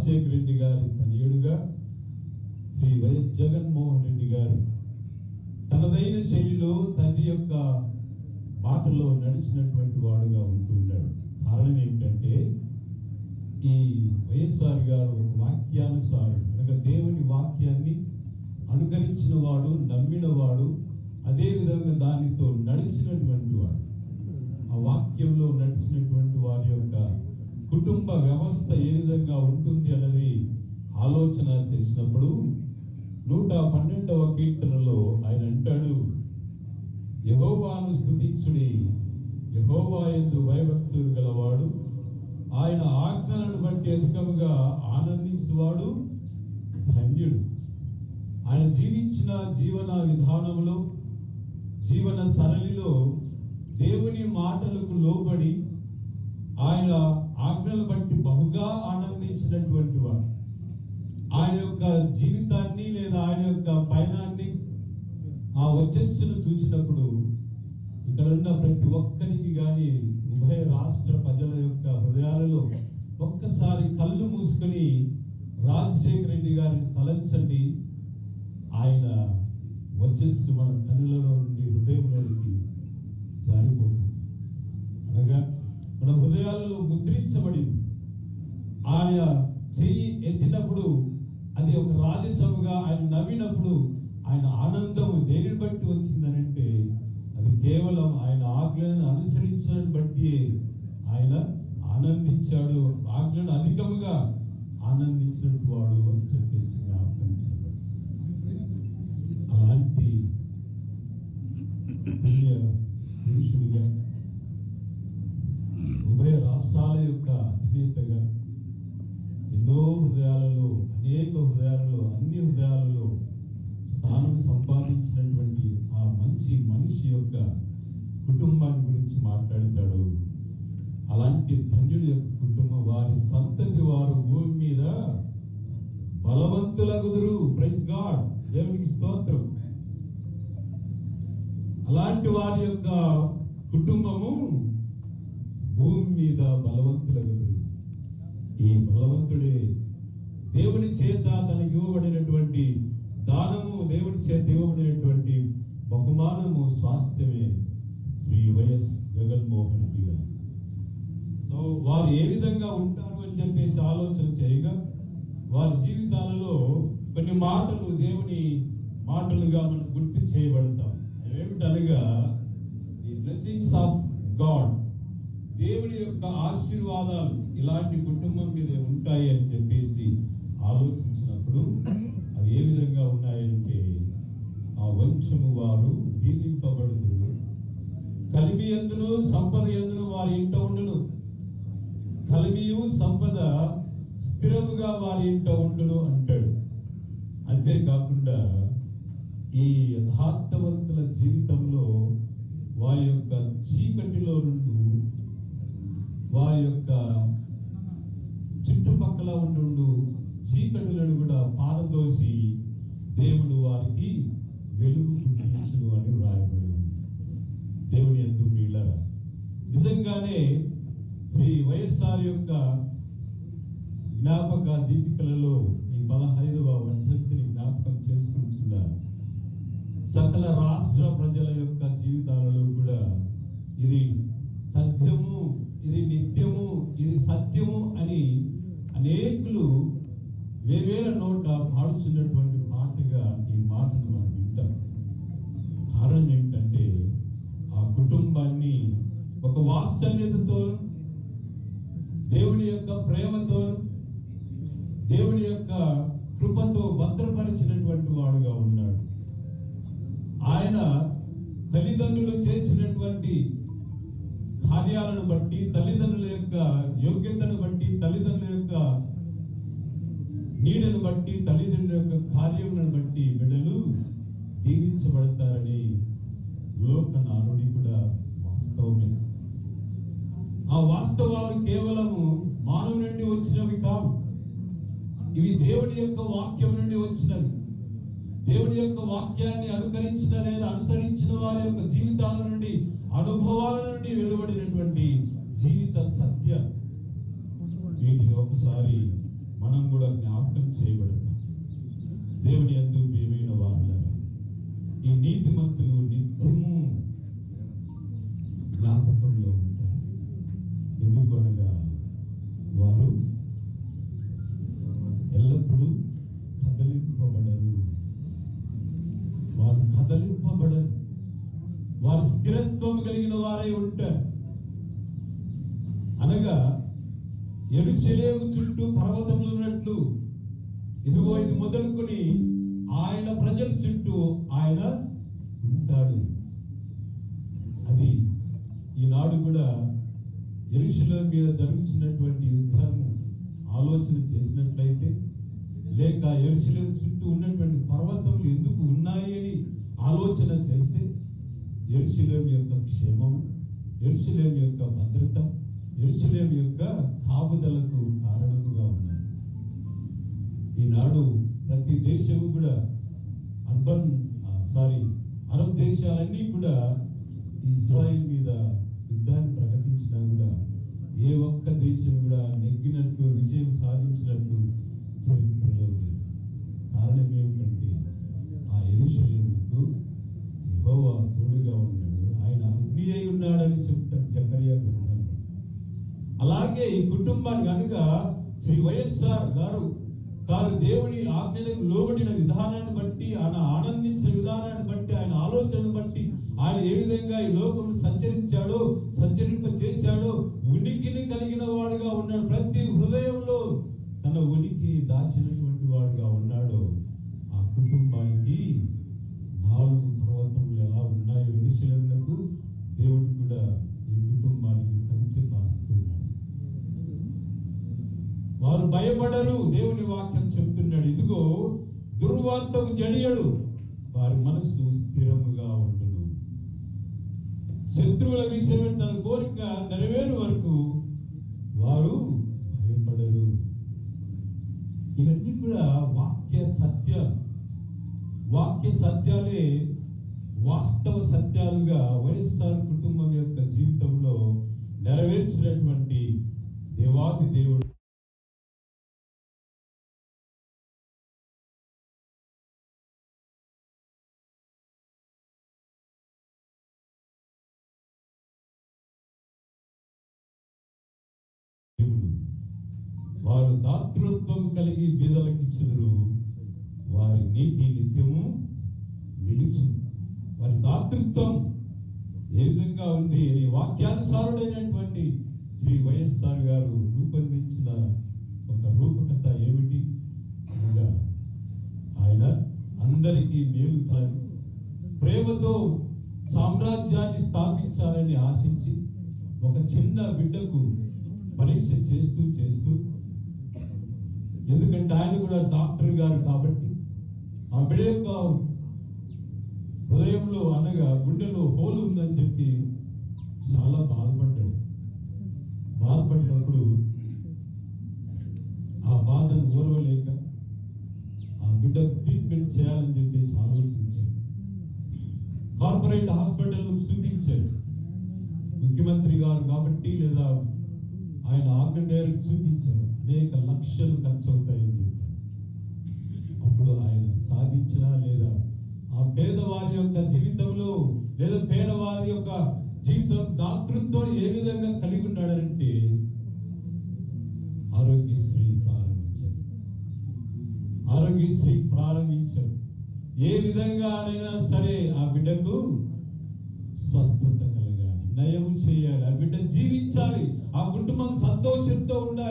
రాజశేఖర రెడ్డి గారి తనయుడుగా శ్రీ వైఎస్ జగన్మోహన్ రెడ్డి గారు తనదైన శైలిలో తండ్రి యొక్క బాటలో నడిచినటువంటి వాడుగా ఉంటున్నాడు. కారణం ఏమిటంటే ఈ వైఎస్ఆర్ గారు వాక్యానుసారం అనగా దేవుని వాక్యాన్ని అనుకరించిన వాడు, నమ్మిన వాడు, అదే విధంగా దానితో నడిచినటువంటి వాడు. ఆ వాక్యంలో నడిచినటువంటి వారి యొక్క కుటుంబ వ్యవస్థ ఏ విధంగా ఉంటుంది అన్నది ఆలోచన చేసినప్పుడు 112వ కీర్తనలో ఆయన అంటాడు, యెహోవాను స్తుతించుడి, యెహోవా యందు భయభక్తులు గలవాడు ఆయన ఆజ్ఞలను బట్టి అధికముగా ఆనందించువాడు ధన్యుడు. ఆయన జీవించిన జీవన విధానంలో, జీవన సరళిలో దేవుని మాటలకు లోబడి ఆయన ఆజ్ఞలు బట్టి బహుగా ఆనందించినటువంటి వాడు. ఆయన యొక్క జీవితాన్ని లేదా ఆయన యొక్క పయనాన్ని, ఆ వచ్చస్సును చూసినప్పుడు ఇక్కడ ఉన్న ప్రతి ఒక్కరికి కానీ ఉభయ రాష్ట్ర ప్రజల యొక్క హృదయాలలో ఒక్కసారి కళ్ళు మూసుకొని రాజశేఖర రెడ్డి గారిని తలంచండి. ఆయన వచ్చస్సు మన కనులలో నుండి హృదయంలోనికి జారిపోతుంది. అనగా మన హృదయాలలో ముద్రించబడింది. ఆయన చెయ్యి ఎత్తినప్పుడు అది ఒక రాజసభగా ఆయన నవ్వినప్పుడు ఆయన ఆనందం దేనిని బట్టి వచ్చిందనంటే అది కేవలం ఆయన ఆజ్ఞలను అనుసరించడం బట్టి ఆయన ఆనందించాడు. ఆజ్ఞను అధికముగా ఆనందించినట్టు వాడు అని చెప్పేసి జ్ఞాపకం. అలాంటి పురుషుడిగా, ఉభయ రాష్ట్రాల యొక్క అధినేతగా ఎన్నో హృదయాలలో, అనేక హృదయాలలో, అన్ని హృదయాలలో స్థానం సంపాదించినటువంటి ఆ మంచి మనిషి యొక్క కుటుంబాన్ని గురించి మాట్లాడతాడు. అలాంటి ధన్యుడి యొక్క కుటుంబం, వారి సంతతి వారు భూమి మీద బలవంతులగుదురు. ప్రైజ్ గాడ్, దేవునికి స్తోత్రం. అలాంటి వారి యొక్క కుటుంబము భూమి మీద బలవంతులగుదురు. ఈ బలవంతుడే దేవుని చేత తనకి ఇవ్వబడినటువంటి దానము, దేవుని చేత ఇవ్వబడినటువంటి బహుమానము, స్వాస్థ్యమే శ్రీ వైఎస్ జగన్మోహన్ రెడ్డి గారు. సో వారు ఏ విధంగా ఉంటారు అని చెప్పేసి ఆలోచన చేయగా వారి జీవితాలలో కొన్ని మాటలు దేవుని మాటలుగా మనం గుర్తు చేయబడతాం. ఏమిటనగా ది బ్లెస్సింగ్స్ ఆఫ్ గాడ్, దేవుని యొక్క ఆశీర్వాదాలు ఇలాంటి కుటుంబం మీద ఉంటాయి అని చెప్పేసి ఆలోచించినప్పుడు అవి ఏ విధంగా ఉన్నాయంటే, ఆ వంశము వారు దీవింపబడుదురు, కలిమి యందును సంపద యందును వారి ఇంట ఉండును, కలిమియు సంపద స్థిరముగా వారి ఇంట ఉండును అంటాడు. అంతేకాకుండా ఈ యథార్థవంతుల జీవితంలో వారి యొక్క చీకటిలో నుండి, వారి యొక్క చుట్టుపక్కల ఉండు చీకటులను కూడా పారదోసి దేవుడు వారికి వెలుగు పుట్టించును అని వ్రాయబడి ఉంది. దేవుని యందు ప్రియులారా, నిజంగానే శ్రీ వైఎస్ఆర్ యొక్క జ్ఞాపక దీపికలలో ఈ 15వ వర్ధంతిని జ్ఞాపకం చేసుకుంటున్నారు. సకల రాష్ట్ర ప్రజల యొక్క జీవితాలలో కూడా ఇది తథ్యము, ఇది నిత్యము, ఇది సత్యము అని అనేకులు వేవేల నోట పాడుచున్నటువంటి పాటగా ఈ మాటను మనం వింటాం. కారణం ఏంటంటే ఆ కుటుంబాన్ని ఒక వాత్సల్యతతో, దేవుని యొక్క ప్రేమతో, దేవుని యొక్క కృపతో భద్రపరిచినటువంటి వాడుగా ఉన్నాడు. ఆయన తల్లిదండ్రులు చేసినటువంటి కార్యాలను బట్టి, తల్లిదండ్రుల యొక్క యోగ్యతను బట్టి, తల్లిదండ్రుల యొక్క నీడను బట్టి, తల్లిదండ్రుల యొక్క కార్యములను బట్టి బిడ్డలు దీవించబడతారని లోక నానుడి కూడా వాస్తవమే. ఆ వాస్తవాలు కేవలము మానవు నుండి వచ్చినవి కావు, ఇవి దేవుని యొక్క వాక్యం నుండి వచ్చినవి. దేవుని యొక్క వాక్యాన్ని అనుకరించిన లేదా అనుసరించిన వారి యొక్క జీవితాల నుండి, అనుభవాల నుండి వెలువడినటువంటి జీవిత సత్య. వీటిని ఒకసారి మనం కూడా దేవుని యందు ప్రియమైన వారులారా, ఈ నీతిమంతులు నిత్యము జ్ఞాపకంలో ఉంటారు. ఎందుకనగా వారు ఎల్లప్పుడూ కదలింపబడరు. వారు కదలింపబడరు. వారు స్థిరత్వం కలిగిన వారై ఉంటారు. అనగా యెరూషలేము చుట్టూ పర్వతములు ఉన్నట్లు ఇదిగో ఇది మొదలుకొని ఆయన ప్రజల చుట్టూ ఆయన ఉంటాడు. అది ఈనాడు కూడా యెరూషలేము మీద జరుగుతున్నటువంటి యుద్ధము ఆలోచన చేసినట్లయితే, లేక యెరూషలేము చుట్టూ ఉన్నటువంటి పర్వతములు ఎందుకు ఉన్నాయి అని ఆలోచన చేస్తే, యెరూషలేము యొక్క క్షేమం, యెరూషలేము యొక్క భద్రత, యెరూషలేము యొక్క కాపుదలకు కారణముగా ఉన్నాయి. ఈనాడు ప్రతి దేశము కూడా అరబ్ దేశాలన్నీ కూడా ఇజ్రాయిల్ మీద యుద్ధాన్ని ప్రకటించినా కూడా ఏ ఒక్క దేశం కూడా నెగ్గినట్టు విజయం సాధించినట్టు చరిత్రలో లేదు. కారణం ఏమిటంటే ఆ యెరూషలేముకు యెహోవా తోడుగా ఉన్నాడు, ఆయన అగ్ని అయి ఉన్నాడని చెప్తాడు జకర్యా గ్రంథంలో. అలాగే ఈ కుటుంబానికి అనగా శ్రీ వైఎస్ఆర్ గారు దేవుని ఆజ్ఞలకు లోబడిన విధానాన్ని బట్టి, ఆయన ఆనందించిన విధానాన్ని బట్టి, ఆయన ఆలోచనను బట్టి, ఆయన ఏ విధంగా ఈ లోకమును సంచరింప చేశాడో, ఉనికిని కలిగిన వాడుగా ఉన్నాడు. ప్రతి హృదయంలో తన ఉనికిని దాచినటువంటి వాడుగా ఉన్నాడు. ఆ కుటుంబానికి 4 పర్వతములు ఎలా ఉన్నాయో యెరూషలేమునకు దేవుడు కూడా ఈ కుటుంబానికి కంచె కాస్తున్నాడు. వారు భయపడరు. దేవుని వాక్యం చెప్తున్నాడు, ఇదిగో దుర్వార్తకు జడియడు, వారి మనస్సు స్థిరముగా ఉండును. శత్రువుల విషయమే తన కోరిక నెరవేరు వరకు వారు భయపడరు. ఇవన్నీ కూడా వాక్య సత్యాలే వాస్తవ సత్యాలుగా వైఎస్ఆర్ కుటుంబం యొక్క జీవితంలో నెరవేర్చినటువంటి దేవాది దేవుడు వారు దాతృత్వం కలిగి బీదలకిచ్చుదురు, వారి నీతి నిత్యము నిలుసు. వారి దాతృత్వం ఏ విధంగా ఉంది అని వాక్యానుసారుడైనటువంటి శ్రీ వైఎస్ఆర్ గారు రూపొందించిన ఒక రూపకథ ఏమిటి? ఆయన అందరికీ మేలు తాగి ప్రేమతో సామ్రాజ్యాన్ని స్థాపించాలని ఆశించి ఒక చిన్న బిడ్డకు పరీక్ష చేస్తూ ఎందుకంటే ఆయన కూడా డాక్టర్ గారు కాబట్టి ఆ బిడ్డ యొక్క హృదయంలో అనగా గుండెలో హోలు ఉందని చెప్పి చాలా బాధపడినప్పుడు ఆ బాధను ఓర్వలేక ఆ బిడ్డకు ట్రీట్మెంట్ చేయాలని చెప్పేసి ఆలోచించి కార్పొరేట్ హాస్పిటల్ చూపించాడు. ముఖ్యమంత్రి గారు కాబట్టి లేదా ఆయన ఆజ్ఞ మేరకు చూపించారు. అనేక లక్షలు ఖర్చు అవుతాయని చెప్పారు. అప్పుడు ఆయన సాధించినా లేదా ఆ పేదవారి యొక్క జీవితంలో లేదా పేదవారి యొక్క జీవితం దాతృత్వం ఏ విధంగా కలిగి ఉన్నాడంటే ఆరోగ్యశ్రీ ప్రారంభించారు. ఏ విధంగానైనా సరే ఆ బిడ్డకు స్వస్థత కలగాలి, నయం చేయాలి, ఆ బిడ్డ జీవించాలి, ఆ కుటుంబం సంతోషంతో ఉండాలి.